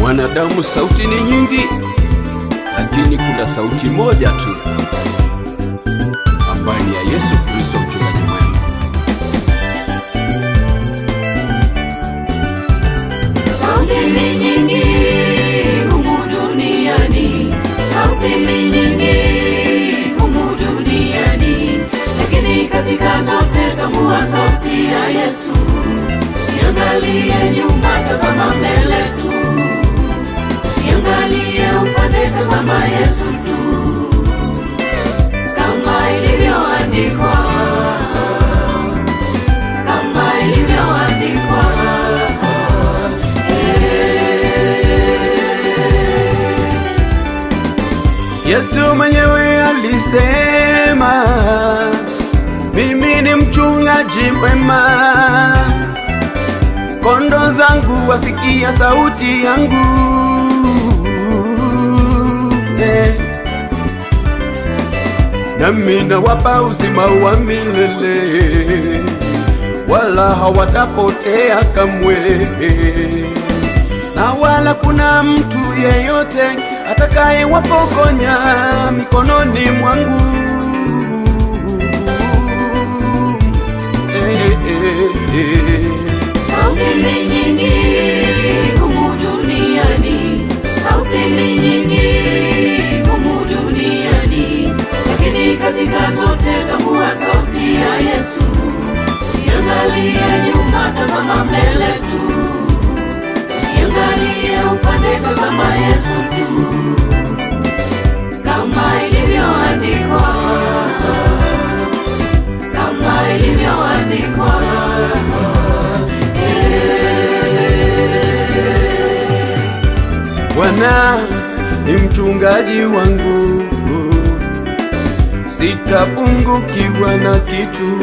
Mwanadamu sauti ni nyingi, lakini kuna sauti moja tu ambayo ni ya Yesu Kristo mchungaji mwema. Sauti ni nyingi humu duniani, sauti ni nyingi humu duniani, lakini katika zote tambua sauti ya Yesu. Usiangalie nyuma, tazama mbele tu. Usiangalie upande, tazama Yesu tu. Kama ilivyoandikwa, kama ilivyoandikwa. Yesu mwenyewe alisema, mimi ni mchungaji mwema, kondoo zangu wasikia sauti yangu. Nami nawapa uzima wa milele, wala hawatapotea kamwe, na wala kuna mtu yeyote atakaye wapokonya mikononi mwangu. Sauti ni nyingi humu duniani, sauti ni nyingi humu duniani, lakini katika zote tambua sauti ya Yesu. Usiangalie nyuma, tazama mbele tu. Usiangalie upande, tazama Yesu tu. Kama ilivyoandikwa, kama ilivyoandikwa. Bwana ni mchungaji wangu, sitapungukiwa na kitu.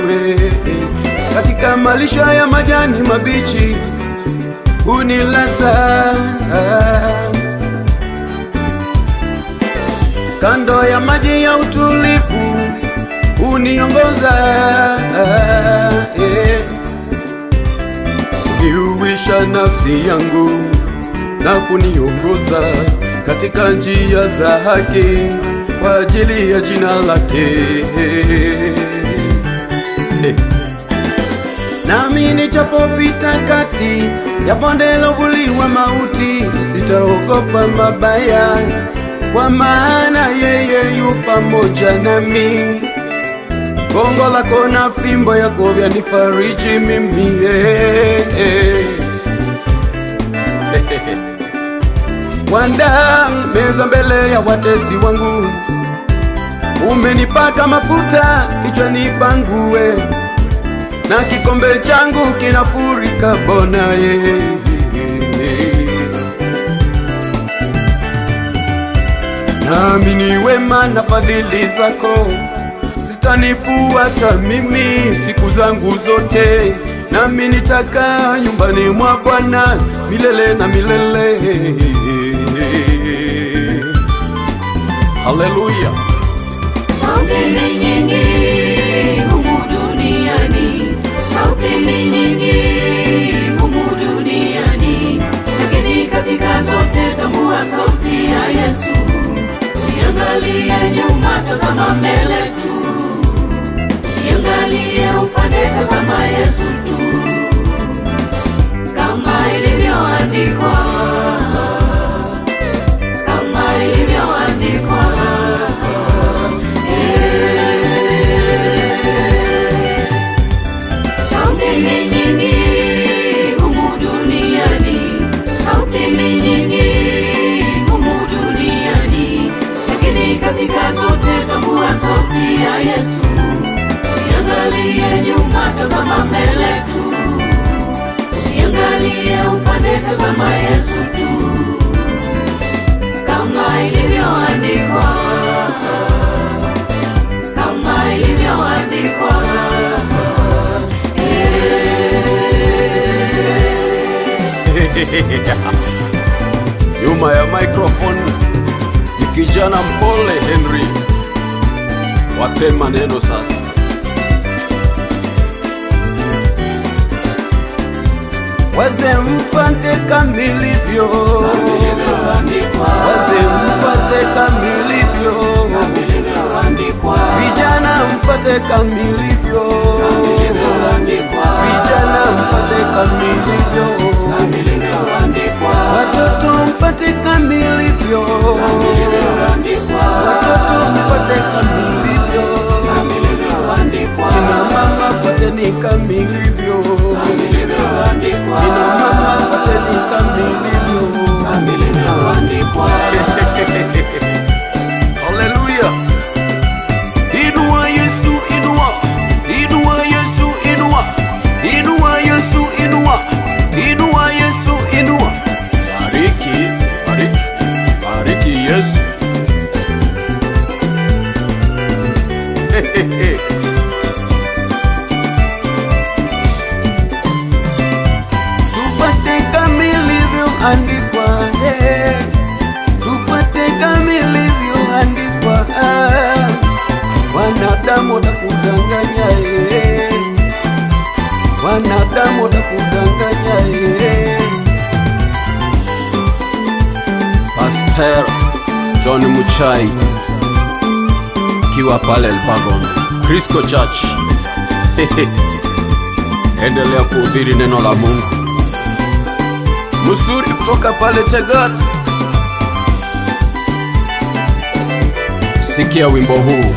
Katika malisho ya majani mabichi unilaza, kando ya maji ya utulivu uniongoza. Uniuisha nafsi yangu na kuniongoza katika njia za haki kwa ajili ya jina lake. Nami nichapopita kati ya bonde la uvuli wa mauti, sitaogopa mabaya, kwa maana yeye yu pamoja nami. Gongo lako na fimbo yako vyanifariji mimi. Waandaa meza mbele ya watesi wangu, umenipaka mafuta kichwani pangu, na kikombe changu kinafurika Bwana. Nami ni wema na fadhili zako zitanifuata mimi siku zangu zote, nami nitakaa nyumbani mwa Bwana milele na milele. Haleluya. Sauti ni nyingi humu duniani, sauti ni nyingi humu duniani, lakini katika zote tambua sauti ya Yesu. Usiangalie nyuma, tazama mbele tu. Usiangalie upande, tazama Yesu tu. Kama ilivyoandikwa, kama ilivyoandikwa. Sauti ni nyingi humu duniani, sauti ni nyingi humu duniani, lakini katika zote tambua sauti ya Yesu. Usiangalie nyuma, tazama mbele tu. Usiangalie upande, tazama Yesu tu. Kama ilivyoandikwa, kama ilivyoandikwa. Nyuma ya microphone ni kijana mpole Henry. Wape maneno sasa. wazee mfate kamilivyo, wazee mfate kamilivyo, vijana mfate kamilivyo, vijana mfate kamilivyo, watoto mfate kamilivyo, watoto mfate kamilivyo, kina mama fateni kamilivyo, kina mama fateni kamilivyo. Hallelujah. Inua Yesu, inua. Inua Yesu, inua. Inua Yesu, inua. Inua Yesu, inua. Bariki, bariki, bariki Yesu. Tufate kamilivyo andikwa, tufate kamilivyo andikwa. Wanadamu watakudanganya, wanadamu watakudanganya. Pastor John Muchai kiwa pale Elbagon Crisco Church. Endelea kuhubiri neno la Mungu. Musuri kutoka pale Tegat, sikia wimbo huu.